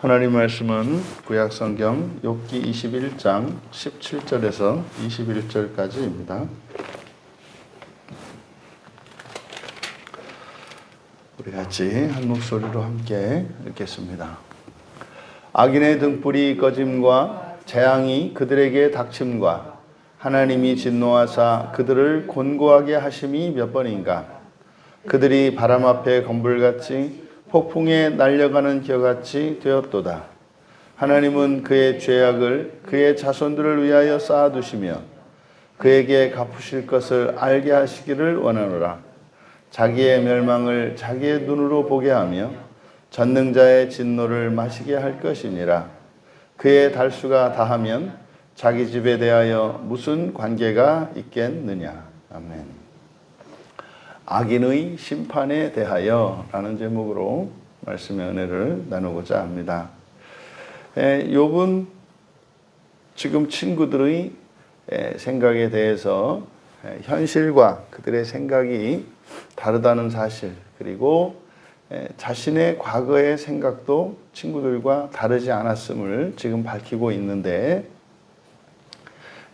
하나님 말씀은 구약성경 욥기 21장 17절에서 21절까지입니다. 우리 같이 한 목소리로 함께 읽겠습니다. 악인의 등불이 꺼짐과 재앙이 그들에게 닥침과 하나님이 진노하사 그들을 곤고하게 하심이 몇 번인가. 그들이 바람 앞에 건불같이 폭풍에 날려가는 겨같이 되었도다. 하나님은 그의 죄악을 그의 자손들을 위하여 쌓아두시며 그에게 갚으실 것을 알게 하시기를 원하노라. 자기의 멸망을 자기의 눈으로 보게 하며 전능자의 진노를 마시게 할 것이니라. 그의 달수가 다하면 자기 집에 대하여 무슨 관계가 있겠느냐. 아멘. 악인의 심판에 대하여 라는 제목으로 말씀의 은혜를 나누고자 합니다. 욥은 지금 친구들의 생각에 대해서 현실과 그들의 생각이 다르다는 사실, 그리고 자신의 과거의 생각도 친구들과 다르지 않았음을 지금 밝히고 있는데,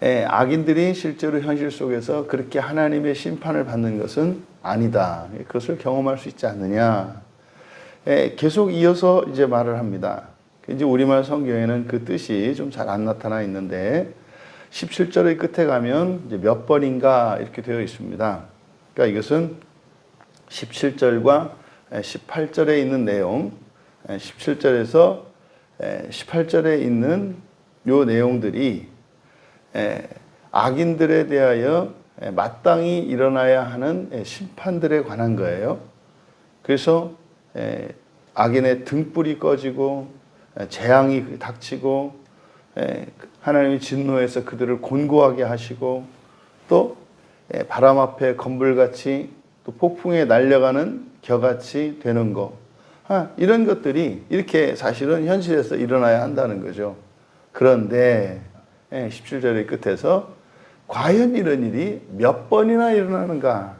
악인들이 실제로 현실 속에서 그렇게 하나님의 심판을 받는 것은 아니다. 그것을 경험할 수 있지 않느냐. 계속 이어서 이제 말을 합니다. 이제 우리말 성경에는 그 뜻이 좀 잘 안 나타나 있는데 17절의 끝에 가면 이제 몇 번인가 이렇게 되어 있습니다. 그러니까 이것은 17절과 18절에 있는 내용, 17절에서 18절에 있는 요 내용들이 악인들에 대하여 마땅히 일어나야 하는 심판들에 관한 거예요. 그래서 악인의 등불이 꺼지고 재앙이 닥치고 하나님이 진노해서 그들을 곤고하게 하시고 또 바람 앞에 건불같이 또 폭풍에 날려가는 겨같이 되는 것, 이런 것들이 이렇게 사실은 현실에서 일어나야 한다는 거죠. 그런데 17절의 끝에서 과연 이런 일이 몇 번이나 일어나는가?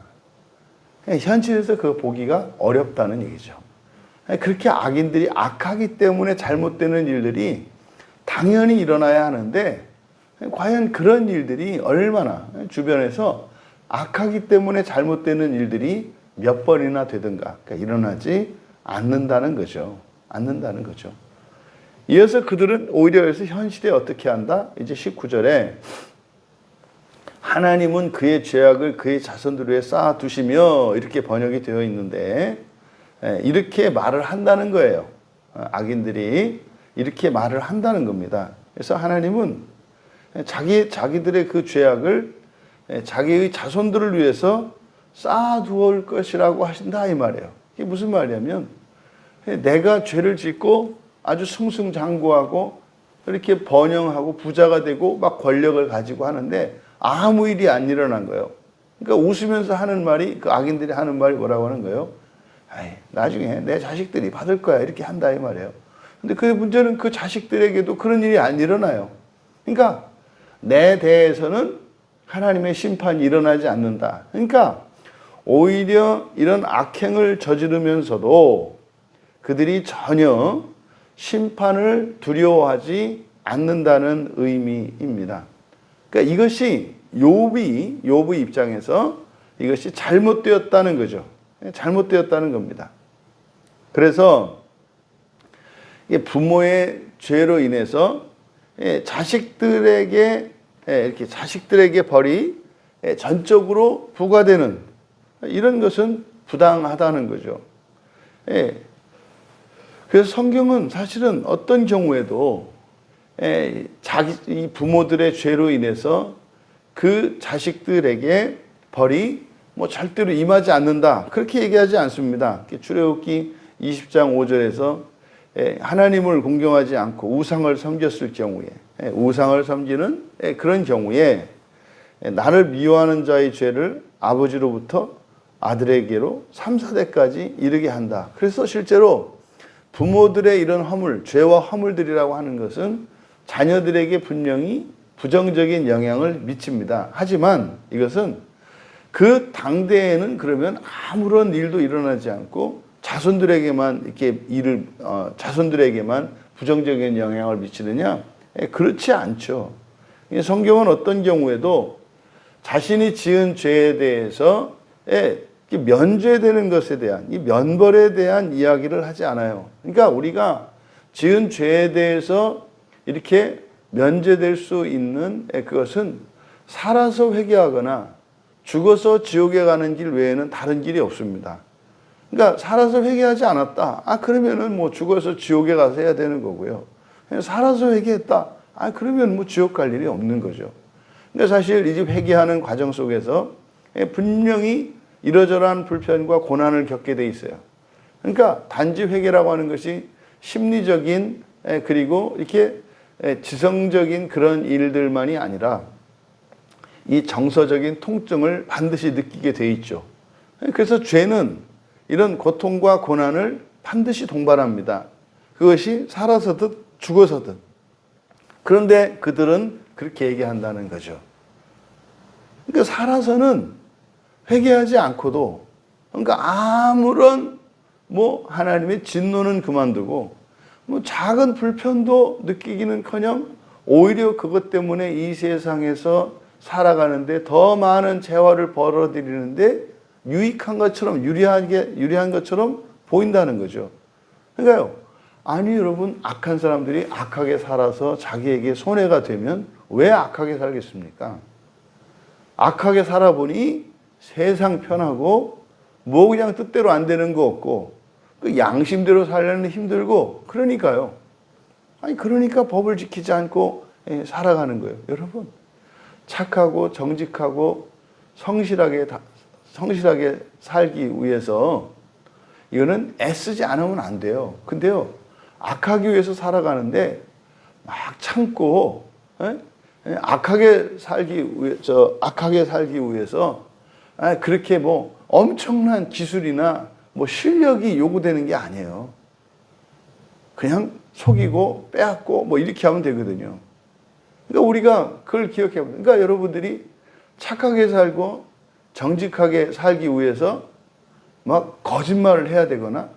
현실에서 그거 보기가 어렵다는 얘기죠. 그렇게 악인들이 악하기 때문에 잘못되는 일들이 당연히 일어나야 하는데, 과연 그런 일들이 얼마나 주변에서 악하기 때문에 잘못되는 일들이 몇 번이나 되든가, 그러니까 일어나지 않는다는 거죠. 않는다는 거죠. 이어서 그들은 오히려 그래서 현실에 어떻게 한다? 이제 19절에 하나님은 그의 죄악을 그의 자손들 위해 쌓아두시며 이렇게 번역이 되어 있는데, 이렇게 말을 한다는 거예요. 악인들이 이렇게 말을 한다는 겁니다. 그래서 하나님은 자기들의 그 죄악을 자기의 자손들을 위해서 쌓아두을 것이라고 하신다 이 말이에요. 이게 무슨 말이냐면, 내가 죄를 짓고 아주 승승장구하고 이렇게 번영하고 부자가 되고 막 권력을 가지고 하는데 아무 일이 안 일어난 거예요. 그러니까 웃으면서 하는 말이, 그 악인들이 하는 말이 뭐라고 하는 거예요? 나중에 내 자식들이 받을 거야 이렇게 한다 이 말이에요. 근데 그 문제는 그 자식들에게도 그런 일이 안 일어나요. 그러니까 내 대해서는 하나님의 심판이 일어나지 않는다. 그러니까 오히려 이런 악행을 저지르면서도 그들이 전혀 심판을 두려워하지 않는다는 의미입니다. 그러니까 이것이 욥의 입장에서 이것이 잘못되었다는 거죠. 잘못되었다는 겁니다. 그래서 부모의 죄로 인해서 자식들에게 벌이 전적으로 부과되는 이런 것은 부당하다는 거죠. 그래서 성경은 사실은 어떤 경우에도 이 부모들의 죄로 인해서 그 자식들에게 벌이 절대로 임하지 않는다, 그렇게 얘기하지 않습니다. 출애굽기 20장 5절에서 하나님을 공경하지 않고 우상을 섬겼을 경우에, 우상을 섬기는 그런 경우에 나를 미워하는 자의 죄를 아버지로부터 아들에게로 3, 4대까지 이르게 한다. 그래서 실제로 부모들의 이런 허물, 죄와 허물들이라고 하는 것은 자녀들에게 분명히 부정적인 영향을 미칩니다. 하지만 이것은 그 당대에는 그러면 아무런 일도 일어나지 않고 자손들에게만 부정적인 영향을 미치느냐? 그렇지 않죠. 성경은 어떤 경우에도 자신이 지은 죄에 대해서 면죄되는 것에 대한, 이 면벌에 대한 이야기를 하지 않아요. 그러니까 우리가 지은 죄에 대해서 이렇게 면죄될 수 있는 그것은 살아서 회개하거나 죽어서 지옥에 가는 길 외에는 다른 길이 없습니다. 그러니까 살아서 회개하지 않았다. 그러면은 뭐 죽어서 지옥에 가서 해야 되는 거고요. 살아서 회개했다. 그러면 뭐 지옥 갈 일이 없는 거죠. 근데 사실 이 회개하는 과정 속에서 분명히 이러저러한 불편과 고난을 겪게 돼 있어요. 그러니까 단지 회개라고 하는 것이 심리적인 그리고 이렇게 지성적인 그런 일들만이 아니라 이 정서적인 통증을 반드시 느끼게 돼 있죠. 그래서 죄는 이런 고통과 고난을 반드시 동반합니다. 그것이 살아서든 죽어서든. 그런데 그들은 그렇게 얘기한다는 거죠. 그러니까 살아서는 회개하지 않고도, 그러니까 아무런 하나님의 진노는 그만두고 작은 불편도 느끼기는커녕 오히려 그것 때문에 이 세상에서 살아가는데 더 많은 재화를 벌어들이는데 유익한 것처럼 유리한 것처럼 보인다는 거죠. 그러니까요. 아니 여러분, 악한 사람들이 악하게 살아서 자기에게 손해가 되면 왜 악하게 살겠습니까? 악하게 살아보니 세상 편하고 그냥 뜻대로 안 되는 거 없고 그 양심대로 살려는 힘들고 그러니까요. 그러니까 법을 지키지 않고 살아가는 거예요. 여러분, 착하고 정직하고 성실하게 살기 위해서 이거는 애쓰지 않으면 안 돼요. 근데요, 악하기 위해서 살아가는데 막 참고 악하게 살기 위해서 그렇게 엄청난 기술이나 실력이 요구되는 게 아니에요. 그냥 속이고 빼앗고 이렇게 하면 되거든요. 그러니까 우리가 그걸 기억해야 됩니다. 그러니까 여러분들이 착하게 살고 정직하게 살기 위해서 막 거짓말을 해야 되거나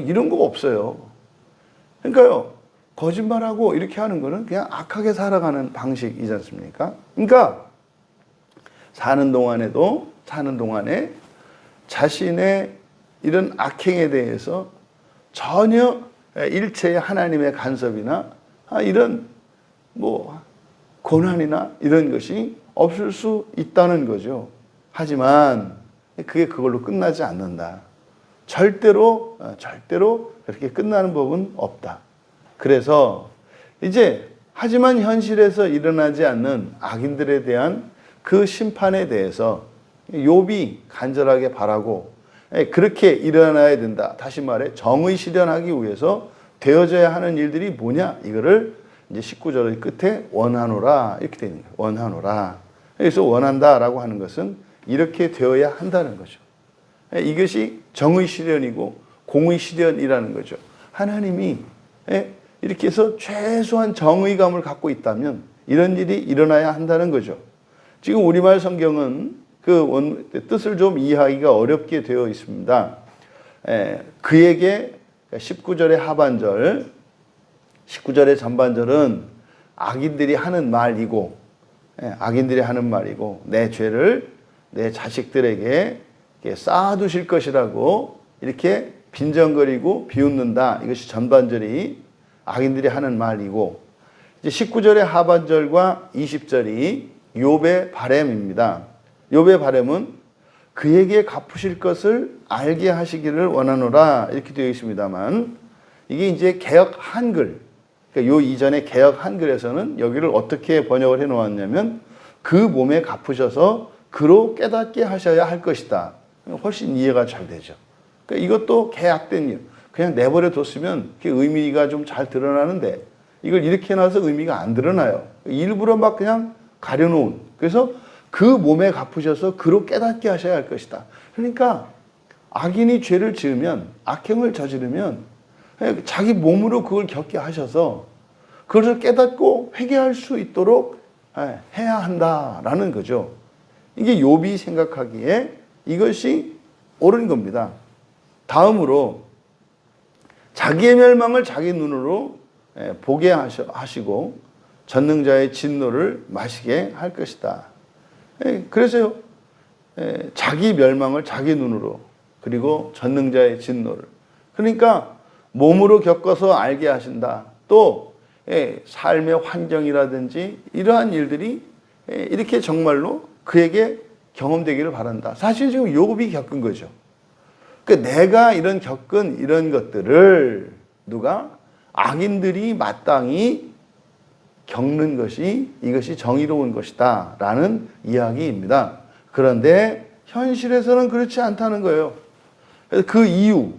이런 거 없어요. 그러니까요, 거짓말하고 이렇게 하는 거는 그냥 악하게 살아가는 방식이지 않습니까? 그러니까 사는 동안에 자신의 이런 악행에 대해서 전혀 일체의 하나님의 간섭이나 이런 고난이나 이런 것이 없을 수 있다는 거죠. 하지만 그게 그걸로 끝나지 않는다. 절대로 그렇게 끝나는 법은 없다. 그래서 이제 하지만 현실에서 일어나지 않는 악인들에 대한 그 심판에 대해서 욥이 간절하게 바라고 그렇게 일어나야 된다. 다시 말해 정의 실현하기 위해서 되어져야 하는 일들이 뭐냐? 이거를 이제 19절 끝에 원하노라 이렇게 되는 거예요. 원하노라. 그래서 원한다라고 하는 것은 이렇게 되어야 한다는 거죠. 이것이 정의 실현이고 공의 실현이라는 거죠. 하나님이 이렇게 해서 최소한 정의감을 갖고 있다면 이런 일이 일어나야 한다는 거죠. 지금 우리말 성경은 그 뜻을 좀 이해하기가 어렵게 되어 있습니다. 그에게 19절의 하반절, 19절의 전반절은 악인들이 하는 말이고 내 죄를 내 자식들에게 쌓아두실 것이라고 이렇게 빈정거리고 비웃는다. 이것이 전반절이 악인들이 하는 말이고, 이제 19절의 하반절과 20절이 욥의 바람입니다. 욥의 바람은 그에게 갚으실 것을 알게 하시기를 원하노라 이렇게 되어 있습니다만, 이게 이제 개역 한글, 그러니까 요 이전에 개역 한글에서는 여기를 어떻게 번역을 해 놓았냐면 그 몸에 갚으셔서 그로 깨닫게 하셔야 할 것이다. 훨씬 이해가 잘 되죠. 그러니까 이것도 개약된 일. 그냥 내버려 뒀으면 그 의미가 좀 잘 드러나는데 이걸 이렇게 해놔서 의미가 안 드러나요. 일부러 막 그냥 가려놓은. 그래서 그 몸에 갚으셔서 그로 깨닫게 하셔야 할 것이다. 그러니까 악인이 죄를 지으면, 악행을 저지르면 자기 몸으로 그걸 겪게 하셔서 그것을 깨닫고 회개할 수 있도록 해야 한다라는 거죠. 이게 욥이 생각하기에 이것이 옳은 겁니다. 다음으로 자기의 멸망을 자기 눈으로 보게 하시고 전능자의 진노를 마시게 할 것이다. 그래서요, 자기 멸망을 자기 눈으로, 그리고 전능자의 진노를, 그러니까 몸으로 겪어서 알게 하신다. 또 삶의 환경이라든지 이러한 일들이 이렇게 정말로 그에게 경험되기를 바란다. 사실 지금 욥이 겪은 거죠. 그러니까 내가 겪은 이런 것들을 누가 악인들이 마땅히 겪는 것이 이것이 정의로운 것이다 라는 이야기입니다. 그런데 현실에서는 그렇지 않다는 거예요. 그래서 그 이유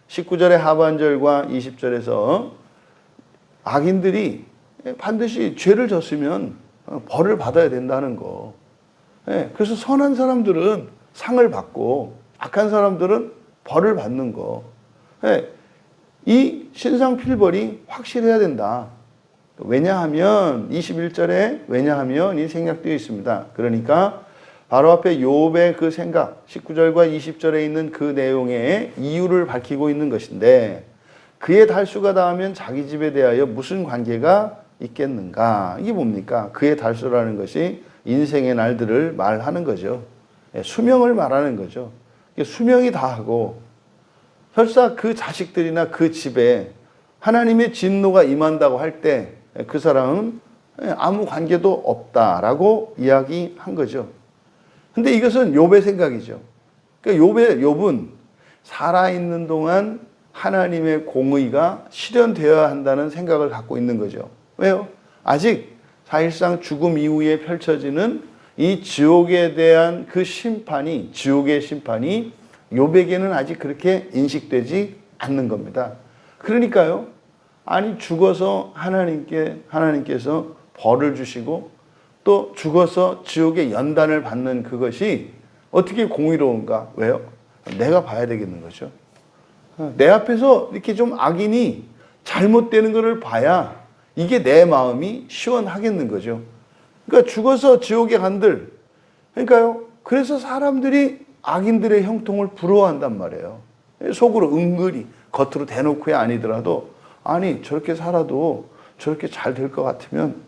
19절의 하반절과 20절에서 악인들이 반드시 죄를 졌으면 벌을 받아야 된다는 거. 그래서 선한 사람들은 상을 받고 악한 사람들은 벌을 받는 거. 이 신상필벌이 확실해야 된다. 왜냐하면 21절에 왜냐하면 이 생략되어 있습니다. 그러니까 바로 앞에 욥의 그 생각 19절과 20절에 있는 그 내용의 이유를 밝히고 있는 것인데, 그의 달수가 닿으면 자기 집에 대하여 무슨 관계가 있겠는가. 이게 뭡니까? 그의 달수라는 것이 인생의 날들을 말하는 거죠. 수명을 말하는 거죠. 수명이 다하고 설사 그 자식들이나 그 집에 하나님의 진노가 임한다고 할 때 그 사람은 아무 관계도 없다라고 이야기한 거죠. 근데 이것은 욥의 생각이죠. 그러니까 욥은 살아있는 동안 하나님의 공의가 실현되어야 한다는 생각을 갖고 있는 거죠. 왜요? 아직 사실상 죽음 이후에 펼쳐지는 이 지옥에 대한 그 심판이, 지옥의 심판이 욥에게는 아직 그렇게 인식되지 않는 겁니다. 그러니까요, 아니 죽어서 하나님께서 벌을 주시고 또 죽어서 지옥의 연단을 받는 그것이 어떻게 공의로운가? 왜요? 내가 봐야 되겠는 거죠. 내 앞에서 이렇게 좀 악인이 잘못되는 것을 봐야 이게 내 마음이 시원하겠는 거죠. 그러니까 죽어서 지옥에 간들, 그러니까요, 그래서 사람들이 악인들의 형통을 부러워한단 말이에요. 속으로 은근히, 겉으로 대놓고야 아니더라도, 아니 저렇게 살아도 저렇게 잘 될 것 같으면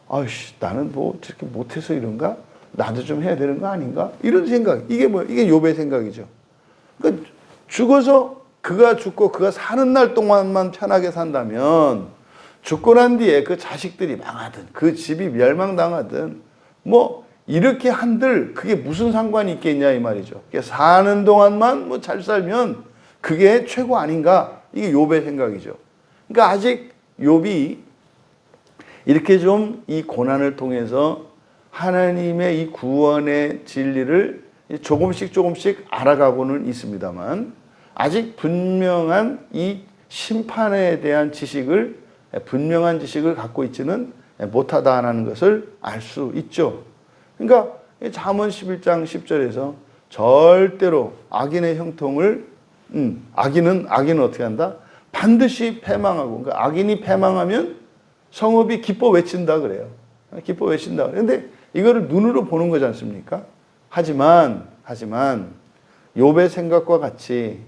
아이씨 나는 뭐 저렇게 못해서 이런가? 나도 좀 해야 되는 거 아닌가? 이런 생각. 이게 이게 욥의 생각이죠. 그러니까 죽어서 그가 죽고 그가 사는 날 동안만 편하게 산다면 죽고 난 뒤에 그 자식들이 망하든 그 집이 멸망당하든 뭐 이렇게 한들 그게 무슨 상관이 있겠냐 이 말이죠. 사는 동안만 뭐 잘 살면 그게 최고 아닌가? 이게 욥의 생각이죠. 그러니까 아직 욥이 이렇게 좀 이 고난을 통해서 하나님의 이 구원의 진리를 조금씩 알아가고는 있습니다만 아직 분명한 이 심판에 대한 분명한 지식을 갖고 있지는 못하다는 것을 알 수 있죠. 그러니까 잠언 11장 10절에서 절대로 악인의 형통을 악인은 어떻게 한다? 반드시 패망하고, 그러니까 악인이 패망하면 성읍이 기뻐 외친다 그래요. 기뻐 외친다. 그런데 이거를 눈으로 보는 거지 않습니까? 하지만 욥의 생각과 같이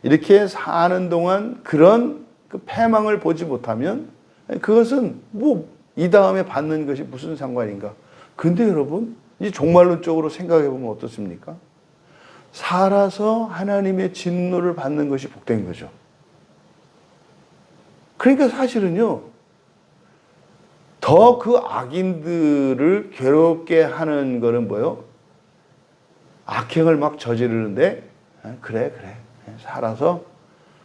이렇게 사는 동안 그런 그 패망을 보지 못하면 그것은 뭐 이 다음에 받는 것이 무슨 상관인가? 근데 여러분, 이 종말론적으로 생각해 보면 어떻습니까? 살아서 하나님의 진노를 받는 것이 복된 거죠. 그러니까 사실은요, 더 그 악인들을 괴롭게 하는 거는 뭐요? 악행을 막 저지르는데, 그래. 살아서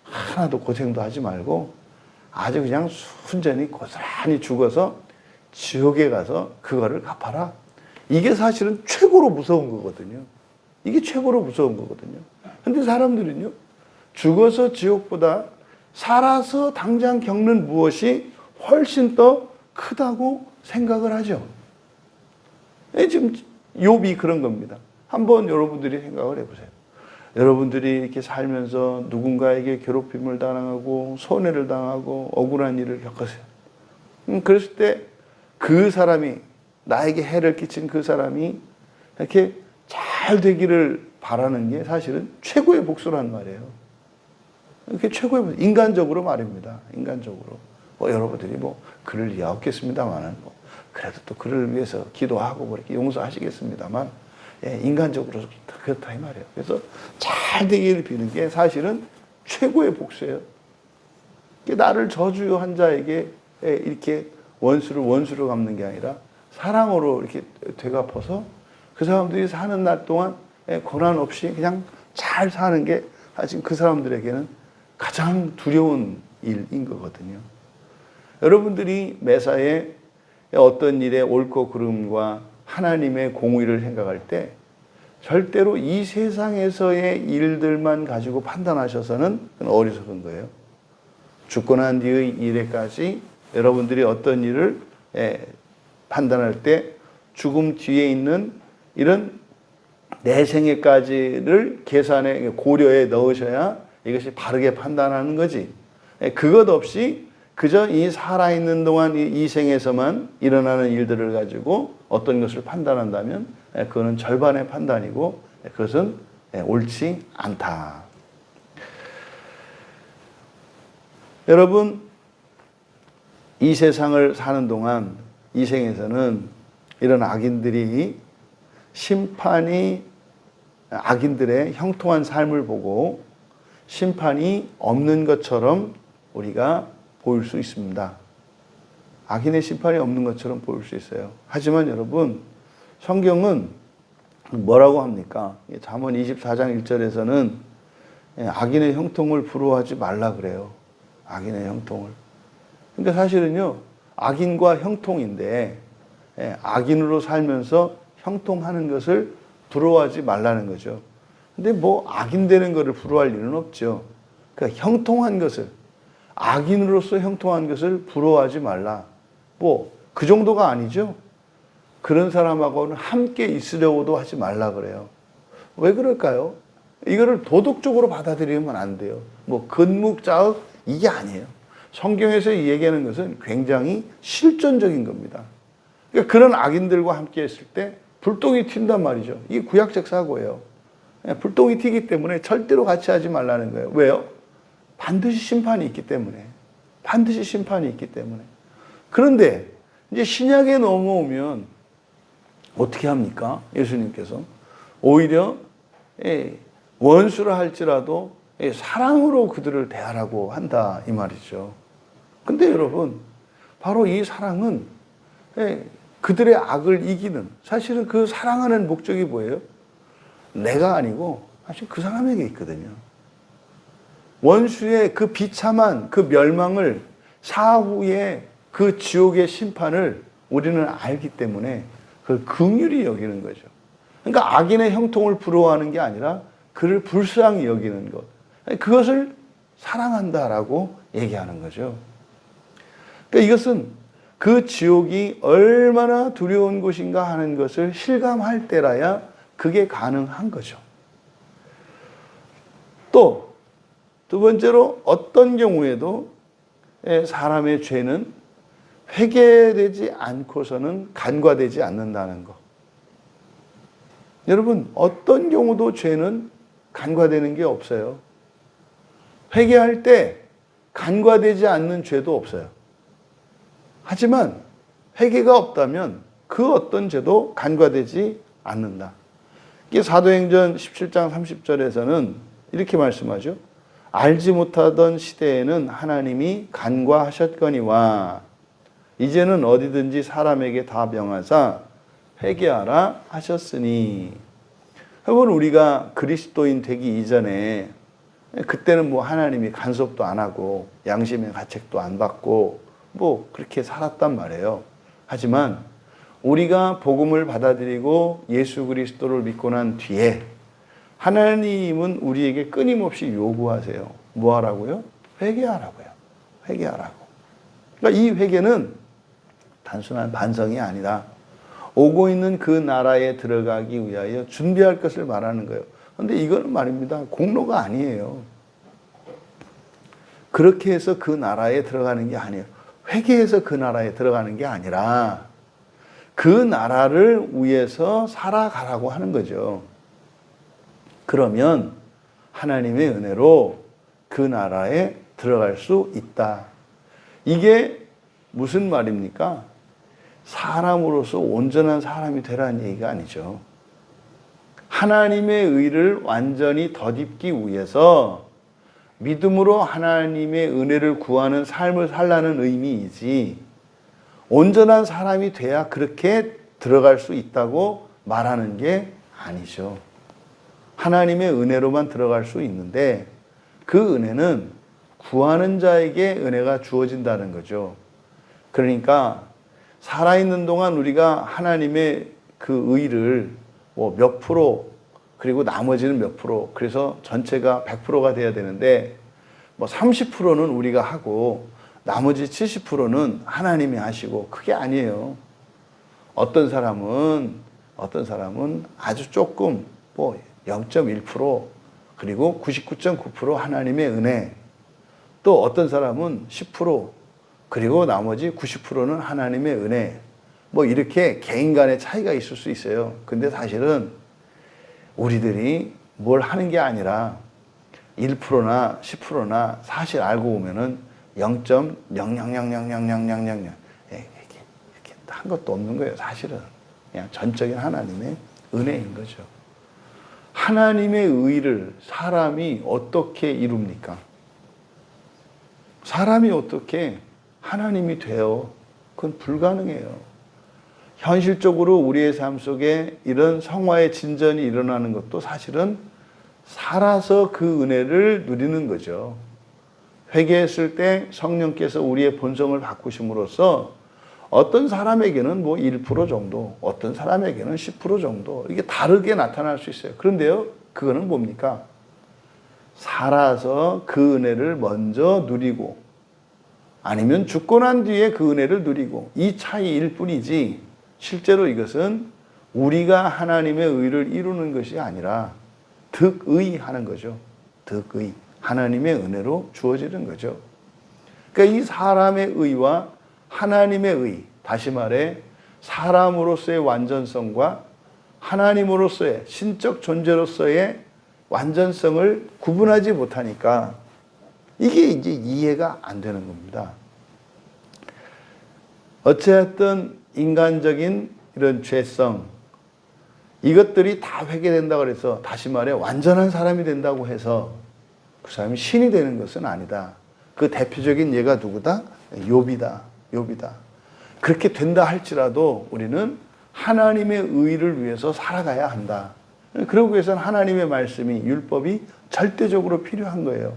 하나도 고생도 하지 말고 아주 그냥 순전히 고스란히 죽어서 지옥에 가서 그거를 갚아라. 이게 사실은 최고로 무서운 거거든요. 이게 최고로 무서운 거거든요. 근데 사람들은요, 죽어서 지옥보다 살아서 당장 겪는 무엇이 훨씬 더 크다고 생각을 하죠. 지금 욥이 그런 겁니다. 한번 여러분들이 생각을 해보세요. 여러분들이 이렇게 살면서 누군가에게 괴롭힘을 당하고 손해를 당하고 억울한 일을 겪으세요. 그랬을 때 그 사람이, 나에게 해를 끼친 그 사람이 이렇게 잘 되기를 바라는 게 사실은 최고의 복수란 말이에요. 이게 최고의 복수. 인간적으로 말입니다. 인간적으로. 여러분들이 그를 위하였겠습니다만은 그래도 또 그를 위해서 기도하고 이렇게 용서하시겠습니다만 인간적으로 그렇다 이 말이에요. 그래서 잘 되기를 비는 게 사실은 최고의 복수예요. 나를 저주한 자에게 이렇게 원수를 갚는 게 아니라 사랑으로 이렇게 되갚아서 그 사람들이 사는 날 동안 고난 없이 그냥 잘 사는 게 사실 그 사람들에게는 가장 두려운 일인 거거든요. 여러분들이 매사에 어떤 일에 옳고 그름과 하나님의 공의를 생각할 때 절대로 이 세상에서의 일들만 가지고 판단하셔서는 어리석은 거예요. 죽고 난 뒤의 일에까지 여러분들이 어떤 일을 판단할 때 죽음 뒤에 있는 이런 내생애까지를 계산에 고려에 넣으셔야 이것이 바르게 판단하는 거지. 그것 없이 그저 이 살아있는 동안 이 생에서만 일어나는 일들을 가지고 어떤 것을 판단한다면 그거는 절반의 판단이고 그것은 옳지 않다. 여러분, 이 세상을 사는 동안 이 생에서는 이런 악인들이 심판이 악인들의 형통한 삶을 보고 심판이 없는 것처럼 우리가 보일 수 있습니다. 악인의 심판이 없는 것처럼 보일 수 있어요. 하지만 여러분, 성경은 뭐라고 합니까? 잠언 24장 1절에서는 악인의 형통을 부러워하지 말라 그래요. 악인의 형통을. 그러니까 사실은요, 악인과 형통인데 악인으로 살면서 형통하는 것을 부러워하지 말라는 거죠. 근데 악인 되는 것을 부러워할 일은 없죠. 그러니까 형통한 것을, 악인으로서 형통한 것을 부러워하지 말라. 그 정도가 아니죠. 그런 사람하고는 함께 있으려고도 하지 말라 그래요. 왜 그럴까요? 이거를 도덕적으로 받아들이면 안 돼요. 근묵자흑 이게 아니에요. 성경에서 얘기하는 것은 굉장히 실존적인 겁니다. 그러니까 그런 악인들과 함께 있을 때 불똥이 튄단 말이죠. 이게 구약적 사고예요. 불똥이 튀기 때문에 절대로 같이 하지 말라는 거예요. 왜요? 반드시 심판이 있기 때문에. 반드시 심판이 있기 때문에. 그런데 이제 신약에 넘어오면 어떻게 합니까? 예수님께서 오히려 원수라 할지라도 사랑으로 그들을 대하라고 한다 이 말이죠. 근데 여러분, 바로 이 사랑은 그들의 악을 이기는, 사실은 그 사랑하는 목적이 뭐예요? 내가 아니고 사실 그 사람에게 있거든요. 원수의 그 비참한 그 멸망을, 사후에 그 지옥의 심판을 우리는 알기 때문에 그걸 긍휼히 여기는 거죠. 그러니까 악인의 형통을 부러워하는 게 아니라 그를 불쌍히 여기는 것, 그것을 사랑한다라고 얘기하는 거죠. 그러니까 이것은 그 지옥이 얼마나 두려운 곳인가 하는 것을 실감할 때라야 그게 가능한 거죠. 또 두 번째로, 어떤 경우에도 사람의 죄는 회개되지 않고서는 간과되지 않는다는 것. 여러분, 어떤 경우도 죄는 간과되는 게 없어요. 회개할 때 간과되지 않는 죄도 없어요. 하지만 회개가 없다면 그 어떤 죄도 간과되지 않는다. 이게 사도행전 17장 30절에서는 이렇게 말씀하죠. 알지 못하던 시대에는 하나님이 간과하셨거니와 이제는 어디든지 사람에게 다 명하사 회개하라 하셨으니. 여러분, 우리가 그리스도인 되기 이전에 그때는 하나님이 간섭도 안 하고 양심의 가책도 안 받고 그렇게 살았단 말이에요. 하지만 우리가 복음을 받아들이고 예수 그리스도를 믿고 난 뒤에 하나님은 우리에게 끊임없이 요구하세요. 뭐 하라고요? 회개하라고요. 회개하라고. 그러니까 이 회개는 단순한 반성이 아니라 오고 있는 그 나라에 들어가기 위하여 준비할 것을 말하는 거예요. 그런데 이거는 말입니다, 공로가 아니에요. 그렇게 해서 그 나라에 들어가는 게 아니에요. 회개해서 그 나라에 들어가는 게 아니라 그 나라를 위해서 살아가라고 하는 거죠. 그러면 하나님의 은혜로 그 나라에 들어갈 수 있다. 이게 무슨 말입니까? 사람으로서 온전한 사람이 되라는 얘기가 아니죠. 하나님의 의를 완전히 덧입기 위해서 믿음으로 하나님의 은혜를 구하는 삶을 살라는 의미이지, 온전한 사람이 돼야 그렇게 들어갈 수 있다고 말하는 게 아니죠. 하나님의 은혜로만 들어갈 수 있는데 그 은혜는 구하는 자에게 은혜가 주어진다는 거죠. 그러니까 살아있는 동안 우리가 하나님의 그 의를 뭐 몇 프로, 그리고 나머지는 몇 프로, 그래서 전체가 100%가 돼야 되는데 뭐 30%는 우리가 하고 나머지 70%는 하나님이 하시고, 그게 아니에요. 어떤 사람은 아주 조금 뭐 0.1%, 그리고 99.9% 하나님의 은혜, 또 어떤 사람은 10%, 그리고 나머지 90%는 하나님의 은혜, 뭐 이렇게 개인 간의 차이가 있을 수 있어요. 근데 사실은 우리들이 뭘 하는 게 아니라 1%나 10%나 사실 알고 보면은 0.000000000 이렇게 한 것도 없는 거예요. 사실은 그냥 전적인 하나님의 은혜인 거죠. 하나님의 의를 사람이 어떻게 이룹니까? 사람이 어떻게 하나님이 돼요? 그건 불가능해요. 현실적으로 우리의 삶 속에 이런 성화의 진전이 일어나는 것도 사실은 살아서 그 은혜를 누리는 거죠. 회개했을 때 성령께서 우리의 본성을 바꾸심으로써 어떤 사람에게는 뭐 1% 정도, 어떤 사람에게는 10% 정도, 이게 다르게 나타날 수 있어요. 그런데요, 그거는 뭡니까? 살아서 그 은혜를 먼저 누리고, 아니면 죽고 난 뒤에 그 은혜를 누리고, 이 차이일 뿐이지, 실제로 이것은 우리가 하나님의 의를 이루는 것이 아니라 득의하는 거죠. 득의. 하나님의 은혜로 주어지는 거죠. 그러니까 이 사람의 의와 하나님의 의, 다시 말해 사람으로서의 완전성과 하나님으로서의 신적 존재로서의 완전성을 구분하지 못하니까 이게 이제 이해가 안 되는 겁니다. 어쨌든 인간적인 이런 죄성, 이것들이 다 회개된다고 해서, 다시 말해 완전한 사람이 된다고 해서 그 사람이 신이 되는 것은 아니다. 그 대표적인 예가 누구다? 욥이다. 그렇게 된다 할지라도 우리는 하나님의 의를 위해서 살아가야 한다. 그러기 위해서는 하나님의 말씀이, 율법이 절대적으로 필요한 거예요.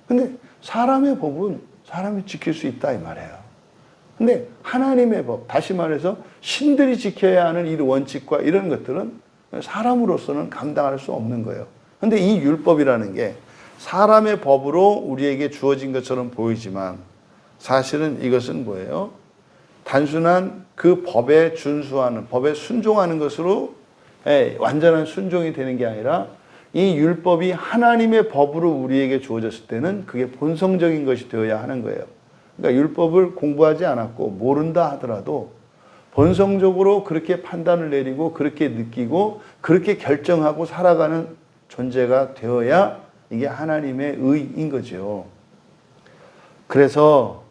근데 사람의 법은 사람이 지킬 수 있다 이 말이에요. 근데 하나님의 법, 다시 말해서 신들이 지켜야 하는 이 원칙과 이런 것들은 사람으로서는 감당할 수 없는 거예요. 근데 이 율법이라는 게 사람의 법으로 우리에게 주어진 것처럼 보이지만 사실은 이것은 뭐예요? 단순한 그 법에 준수하는, 법에 순종하는 것으로 완전한 순종이 되는 게 아니라, 이 율법이 하나님의 법으로 우리에게 주어졌을 때는 그게 본성적인 것이 되어야 하는 거예요. 그러니까 율법을 공부하지 않았고 모른다 하더라도 본성적으로 그렇게 판단을 내리고 그렇게 느끼고 그렇게 결정하고 살아가는 존재가 되어야 이게 하나님의 의인 거죠. 그래서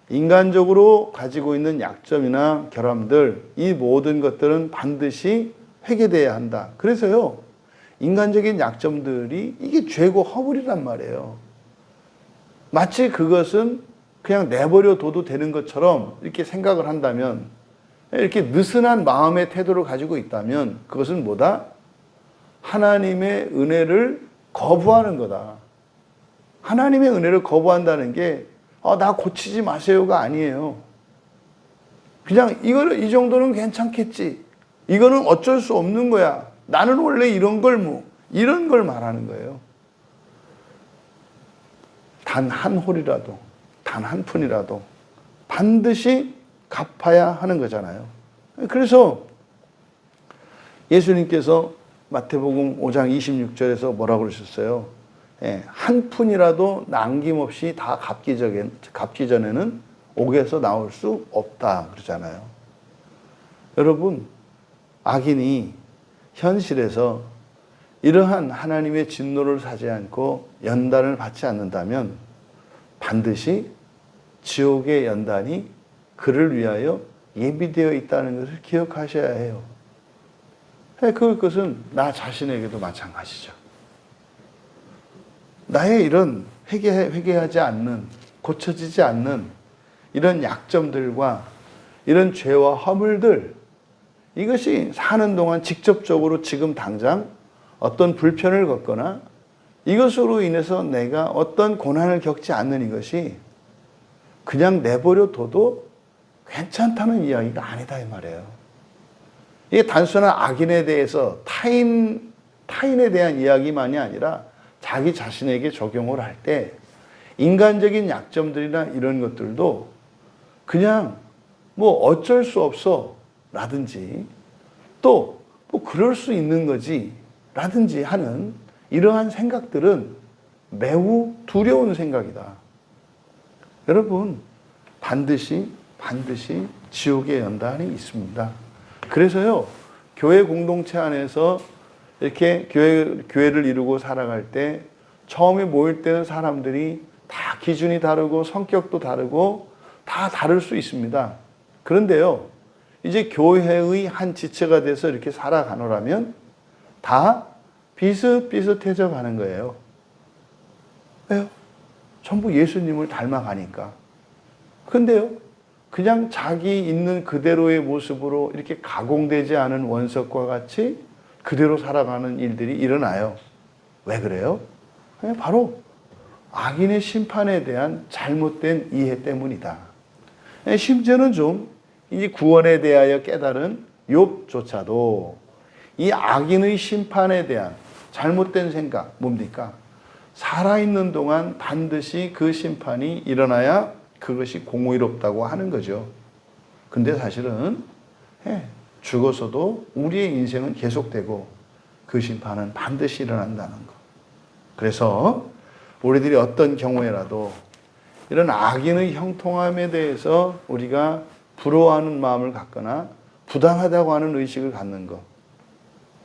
인간적으로 가지고 있는 약점이나 결함들, 이 모든 것들은 반드시 회개돼야 한다. 그래서요, 인간적인 약점들이 이게 죄고 허물이란 말이에요. 마치 그것은 그냥 내버려 둬도 되는 것처럼 이렇게 생각을 한다면, 이렇게 느슨한 마음의 태도를 가지고 있다면 그것은 뭐다? 하나님의 은혜를 거부하는 거다. 하나님의 은혜를 거부한다는 게 나 고치지 마세요가 아니에요. 그냥 이 정도는 괜찮겠지. 이거는 어쩔 수 없는 거야. 나는 원래 이런 걸 이런 걸 말하는 거예요. 단 한 홀이라도, 단 한 푼이라도 반드시 갚아야 하는 거잖아요. 그래서 예수님께서 마태복음 5장 26절에서 뭐라고 그러셨어요? 한 푼이라도 남김없이 다 갚기 전에는 옥에서 나올 수 없다 그러잖아요. 여러분, 악인이 현실에서 이러한 하나님의 진노를 사지 않고 연단을 받지 않는다면 반드시 지옥의 연단이 그를 위하여 예비되어 있다는 것을 기억하셔야 해요. 그것은 나 자신에게도 마찬가지죠. 나의 이런 회개하지 않는, 고쳐지지 않는 이런 약점들과 이런 죄와 허물들, 이것이 사는 동안 직접적으로 지금 당장 어떤 불편을 겪거나 이것으로 인해서 내가 어떤 고난을 겪지 않는 이것이 그냥 내버려 둬도 괜찮다는 이야기가 아니다 이 말이에요. 이게 단순한 악인에 대해서 타인에 대한 이야기만이 아니라 자기 자신에게 적용을 할 때 인간적인 약점들이나 이런 것들도 그냥 뭐 어쩔 수 없어 라든지 또 뭐 그럴 수 있는 거지 라든지 하는 이러한 생각들은 매우 두려운 생각이다. 여러분, 반드시 지옥의 연단이 있습니다. 그래서요, 교회 공동체 안에서 이렇게 교회를 이루고 살아갈 때 처음에 모일 때는 사람들이 다 기준이 다르고 성격도 다르고 다 다를 수 있습니다. 그런데요, 이제 교회의 한 지체가 돼서 이렇게 살아가노라면 다 비슷비슷해져 가는 거예요. 왜요? 전부 예수님을 닮아가니까. 근데요, 그냥 자기 있는 그대로의 모습으로 이렇게 가공되지 않은 원석과 같이 그대로 살아가는 일들이 일어나요. 왜 그래요? 바로 악인의 심판에 대한 잘못된 이해 때문이다. 심지어는 좀 이 구원에 대하여 깨달은 욥조차도 이 악인의 심판에 대한 잘못된 생각, 뭡니까? 살아있는 동안 반드시 그 심판이 일어나야 그것이 공의롭다고 하는 거죠. 근데 사실은 죽어서도 우리의 인생은 계속되고 그 심판은 반드시 일어난다는 것. 그래서 우리들이 어떤 경우에라도 이런 악인의 형통함에 대해서 우리가 부러워하는 마음을 갖거나 부당하다고 하는 의식을 갖는 것,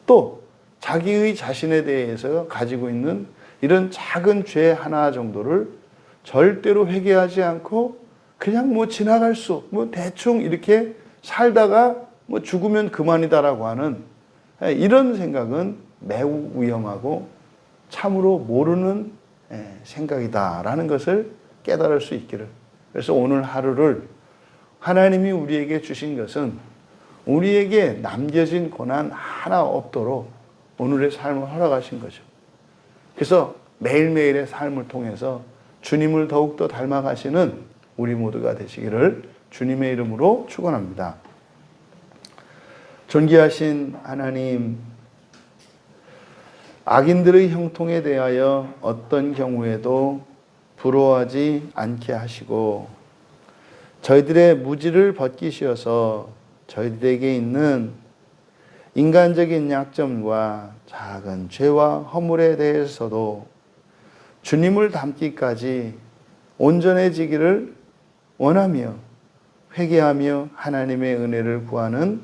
또 자기의 자신에 대해서 가지고 있는 이런 작은 죄 하나 정도를 절대로 회개하지 않고 그냥 뭐 지나갈 대충 이렇게 살다가 뭐 죽으면 그만이다라고 하는 이런 생각은 매우 위험하고 참으로 모르는 생각이다라는 것을 깨달을 수 있기를. 그래서 오늘 하루를 하나님이 우리에게 주신 것은 우리에게 남겨진 고난 하나 없도록 오늘의 삶을 허락하신 거죠. 그래서 매일매일의 삶을 통해서 주님을 더욱더 닮아가시는 우리 모두가 되시기를 주님의 이름으로 축원합니다. 존귀하신 하나님, 악인들의 형통에 대하여 어떤 경우에도 부러워하지 않게 하시고 저희들의 무지를 벗기시어서 저희들에게 있는 인간적인 약점과 작은 죄와 허물에 대해서도 주님을 닮기까지 온전해지기를 원하며 회개하며 하나님의 은혜를 구하는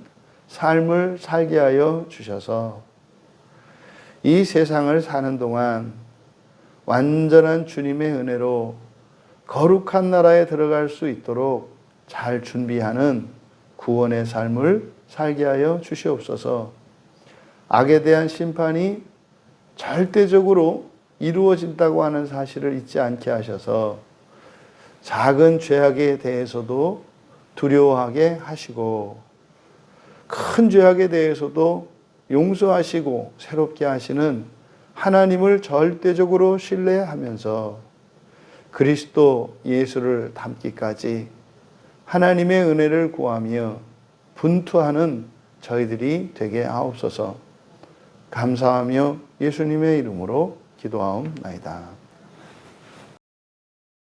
삶을 살게 하여 주셔서 이 세상을 사는 동안 완전한 주님의 은혜로 거룩한 나라에 들어갈 수 있도록 잘 준비하는 구원의 삶을 살게 하여 주시옵소서. 악에 대한 심판이 절대적으로 이루어진다고 하는 사실을 잊지 않게 하셔서 작은 죄악에 대해서도 두려워하게 하시고 큰 죄악에 대해서도 용서하시고 새롭게 하시는 하나님을 절대적으로 신뢰하면서 그리스도 예수를 닮기까지 하나님의 은혜를 구하며 분투하는 저희들이 되게 하옵소서. 감사하며 예수님의 이름으로 기도하옵나이다.